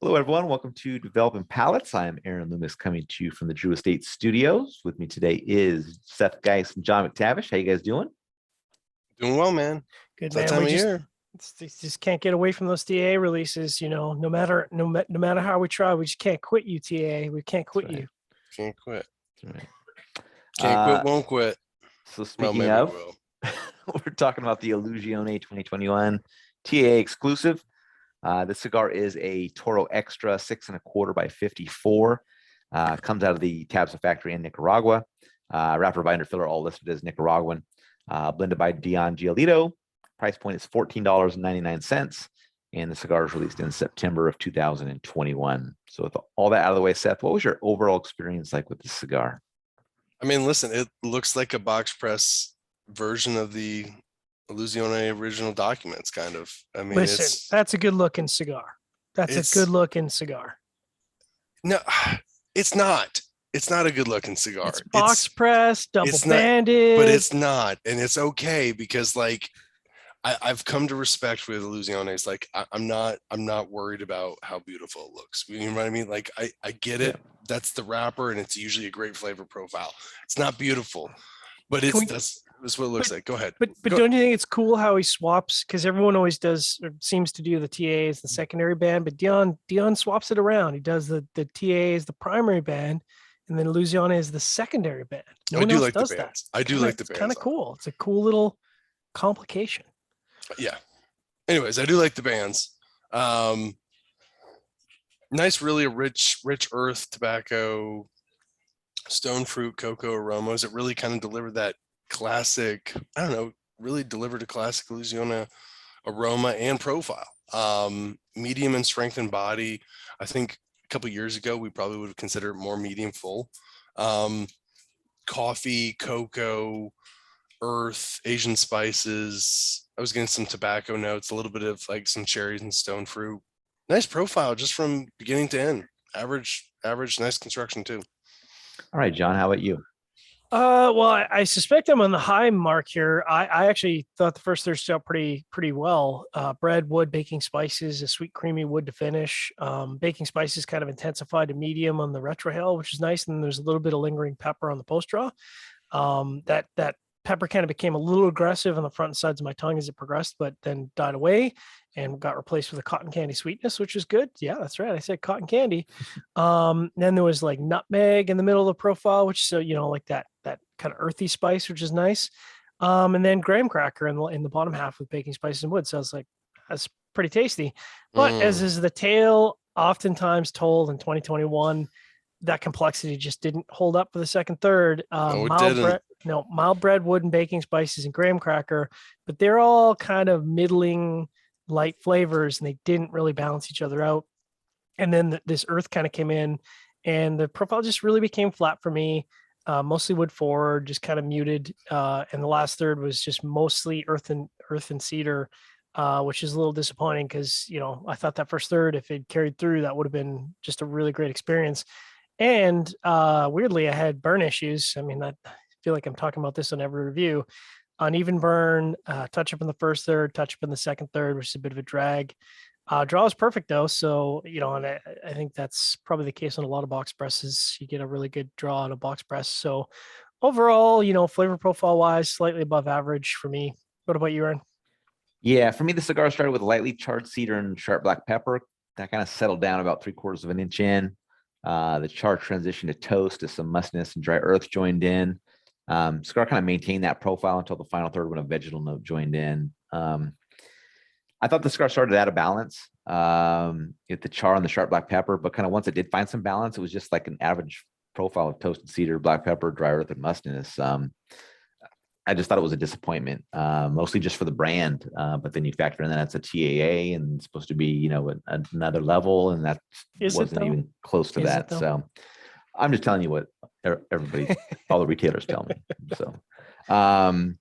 Hello, everyone. Welcome to Developing Palates. I'm Aaron Loomis coming to you from the Drew Estate Studios. With me today is Seth Geis and John McTavish. How you guys doing? Doing well, man. Good It's that man. time We of just year. just can't get away from those TAA releases. No matter how we try, we just can't quit you, TAA. We can't quit That's right. you. Can't quit. That's right. Can't quit, won't quit. So Well, speaking maybe we of, will. we're talking about the Illusione 2021 TAA Exclusive. This cigar is a Toro Extra 6.25 by 54. Comes out of the Tabsa factory in Nicaragua. Wrapper, binder, filler, all listed as Nicaraguan. Blended by Dion Giolito. Price point is $14.99. And the cigar is released in September of 2021. So with all that out of the way, Seth, what was your overall experience like with this cigar? I mean, listen, it looks like a box press version of the Illusione original documents, kind of. I mean, Listen, that's a good looking cigar. That's a good it's looking cigar. no, it's not. It's not a good looking cigar. It's box press, double it's not, but banded. it's not, and it's okay because like I've come to respect with Illusiones. Like I'm not worried about how beautiful it looks. You know what I mean? Like I get Yeah. it. That's the wrapper, and it's usually a great flavor profile. It's not beautiful, but Can we, that's what it looks like. Go ahead. but Go. don't you think it's cool how he swaps? Because everyone always does or seems to do the TA as the secondary band, but Dion swaps it around. He does the TA as the primary band, and then Illusione is the secondary band. No I one do else like the does that. bands. I do like the It's kind bands of on it. cool. It's a cool little complication. Yeah. Anyways, I do like the bands. Um, nice, really a rich earth tobacco, stone fruit, cocoa aromas. It really kind of delivered that classic. I don't know. Really delivered a classic Illusione aroma and profile. Medium in strength and body. I think a couple years ago we probably would have considered it more medium full. Um, coffee, cocoa, earth, Asian spices. I was getting some tobacco notes, a little bit of like some cherries and stone fruit. Nice profile just from beginning to end. Average, nice construction too. All right, John, how about you? Well, I suspect I'm on the high mark here. I actually thought the first third out pretty well. Bread, wood, baking spices, a sweet creamy wood to finish. Baking spices kind of intensified to medium on the retrohale, which is nice. And then there's a little bit of lingering pepper on the post draw. That pepper kind of became a little aggressive on the front and sides of my tongue as it progressed, but then died away and got replaced with a cotton candy sweetness, which is good. Yeah, that's right. I said cotton candy. Then there was like nutmeg in the middle of the profile, which so like that kind of earthy spice, which is nice. And then graham cracker in the bottom half with baking spices and wood. So I was like, that's pretty tasty. But as Mm. is the tale oftentimes told in 2021, that complexity just didn't hold up for the second third. No, it didn't. Mild bread, wood, and baking spices and graham cracker, but they're all kind of middling light flavors, and they didn't really balance each other out. And then this earth kind of came in, and the profile just really became flat for me. Mostly wood forward, just kind of muted. And the last third was just mostly earth and cedar, which is a little disappointing because I thought that first third, if it carried through, that would have been just a really great experience. And weirdly, I had burn issues. I mean, I feel like I'm talking about this on every review. Uneven burn, touch up in the first third, touch up in the second third, which is a bit of a drag. Draw is perfect though, so and I think that's probably the case on a lot of box presses. You get a really good draw on a box press. So overall, flavor profile wise, slightly above average for me. What about you, Aaron? Yeah, for me, the cigar started with lightly charred cedar and sharp black pepper. That kind of settled down about 3/4 of an inch in. The char transitioned to toast as some mustiness and dry earth joined in. Cigar kind of maintained that profile until the final third when a vegetal note joined in. I thought the cigar started out of balance with the char and the sharp black pepper, but kind of once it did find some balance, it was just like an average profile of toasted cedar, black pepper, dry earth, and mustiness. I just thought it was a disappointment, mostly just for the brand. But then you factor in that it's a TAA and it's supposed to be, another level, and that wasn't even close to that. So I'm just telling you what everybody, all the retailers tell me. So then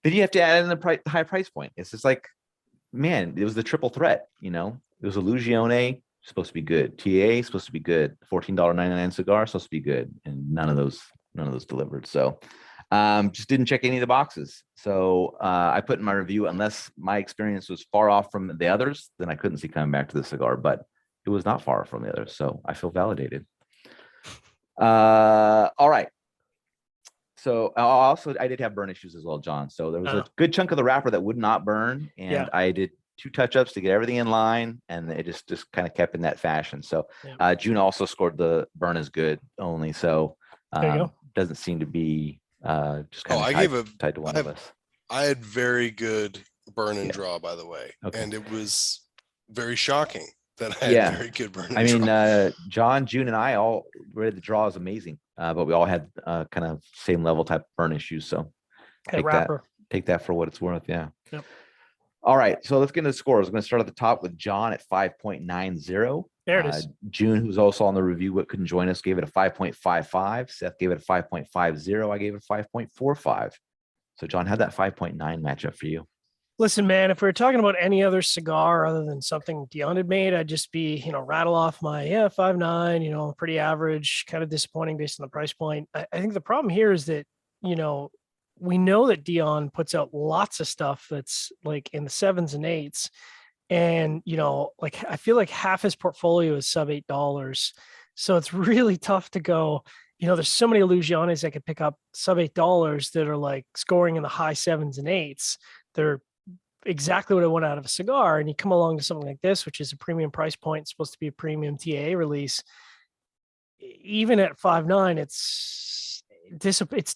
you have to add in the high price point. It's just like, man, it was the triple threat. It was Illusione, supposed to be good. TAA supposed to be good. $14.99 cigar supposed to be good, and none of those delivered. So just didn't check any of the boxes. So I put in my review, unless my experience was far off from the others, then I couldn't see coming back to the cigar. But it was not far from the others. So I feel validated. All right. So also I did have burn issues as well, John. So there was a good chunk of the wrapper that would not burn, and I did 2 touch-ups to get everything in line, and it just kind of kept in that fashion. So June also scored the burn is good only. So there you go. doesn't seem to be just kind of tied to one of us. I had very good burn and draw, by the way, and it was very shocking that I had very good burn and draw. John, June, and I all read the draw is amazing, but we all had kind of same level type burn issues. So take that for what it's worth. Yeah. Yep. All right, so let's get into the scores. I'm going to start at the top with John at 5.90. There it is. June, who's also on the review but couldn't join us, gave it a 5.55. Seth gave it a 5.50. I gave it a 5.45. So John, how'd that 5.9 match up for you? Listen, man, if we were talking about any other cigar other than something Dion had made, I'd just be, rattle off my 5.9, pretty average, kind of disappointing based on the price point. I think the problem here is that, we know that Dion puts out lots of stuff that's like in the 7s and 8s. And, I feel like half his portfolio is sub $8. So it's really tough to go, there's so many Illusiones I could pick up sub $8 that are like scoring in the high 7s and 8s. They're exactly what I want out of a cigar. And you come along to something like this, which is a premium price point, supposed to be a premium TAA release. Even at 5.9, it's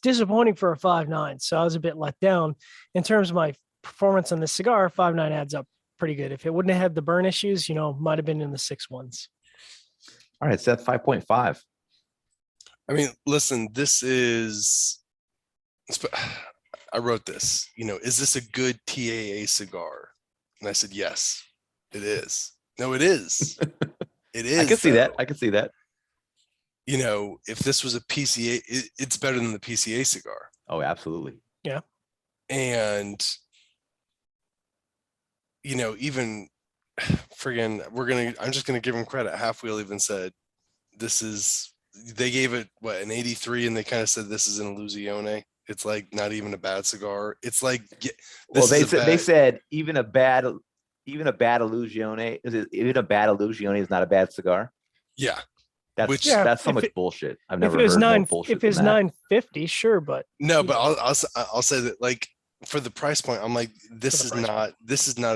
disappointing for a 5.9. So I was a bit let down in terms of my performance on this cigar. 5.9 adds up pretty good. If it wouldn't have had the burn issues, might have been in the 6.1s. All right, Seth, 5.5. I mean, listen, I wrote this, is this a good TAA cigar? And I said, yes, it is. No, it is. It is. I can see that. I can see that. If this was a PCA, it's better than the PCA cigar. Oh, absolutely. Yeah. And, even friggin', I'm just going to give him credit. Half Wheel even said, they gave it an 83, and they kind of said, this is an Illusione. It's like not even a bad cigar. It's like, they said even a bad Illusione is not a bad cigar. Yeah. That's so much bullshit. I've never heard more bullshit. If it's 950, sure, but no, but I'll say that, like, for the price point, I'm like, this is not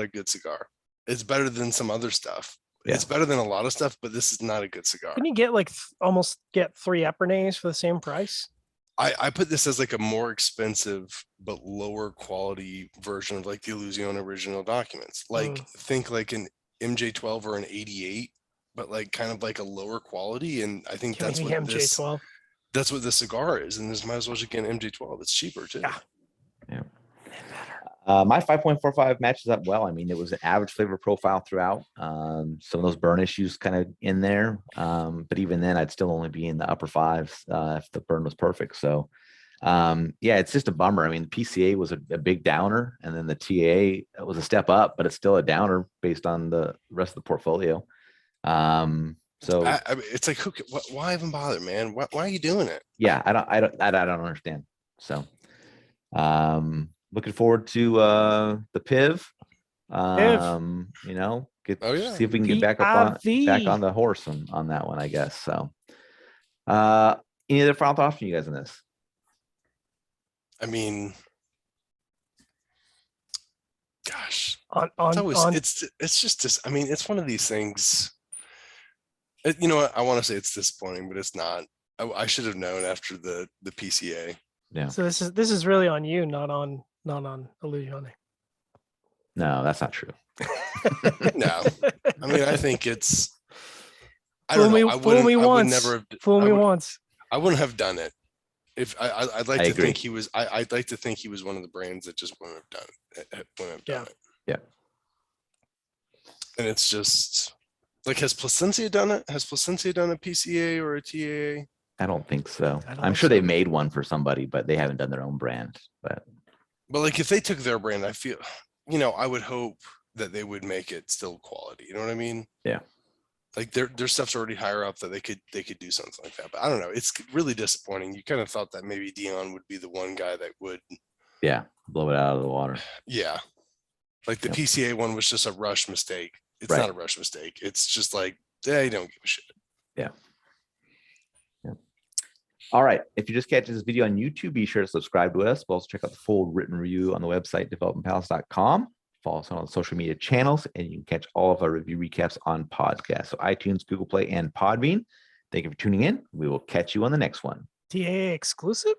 a good cigar. It's better than some other stuff. Yeah. It's better than a lot of stuff, but this is not a good cigar. Can you get almost 3 Epernets for the same price? I put this as like a more expensive but lower quality version of like the Illusione original documents. Like think like an MJ12 or an 88, but like kind of like a lower quality. And I think that's what MJ12. That's what the cigar is. And this might as well just get an MJ12. It's cheaper too. Yeah. My 5.45 matches up well. I mean, it was an average flavor profile throughout. Some of those burn issues kind of in there. But even then, I'd still only be in the upper 5s if the burn was perfect. So, it's just a bummer. I mean, the PCA was a big downer, and then the TA was a step up, but it's still a downer based on the rest of the portfolio. So it's like, why even bother, man? Why are you doing it? Yeah, I don't understand. So, looking forward to the PIV. See if we can get back on the horse on that one, I guess. So, any other final thoughts from you guys on this? I mean, gosh, it's just this. I mean, it's one of these things. You know what? I want to say it's disappointing, but it's not. I should have known after the PCA. Yeah. So this is really on you, not on Illusione. No, that's not true. No, I mean, I think it's. I don't know. Fool me once. I wouldn't have done it. If I'd like to think he was. I'd like to think he was one of the brands that just wouldn't have done it. Yeah. And it's just like, has Placencia done it? Has Placencia done a PCA or a TAA? I don't think so. I'm sure they made one for somebody, but they haven't done their own brand. But like, if they took their brand, I feel, I would hope that they would make it still quality. You know what I mean? Yeah. Like their stuff's already higher up that they could do something like that. But I don't know. It's really disappointing. You kind of thought that maybe Dion would be the one guy that would. Yeah, blow it out of the water. Yeah. Like the PCA one was just a rush mistake. It's not a rush mistake. It's just like They don't give a shit. All right. If you just catch this video on YouTube, be sure to subscribe to us. But also check out the full written review on the website, developmentpalace.com. Follow us on all the social media channels, and you can catch all of our review recaps on podcasts. So iTunes, Google Play, and Podbean. Thank you for tuning in. We will catch you on the next one. TAA Exclusive?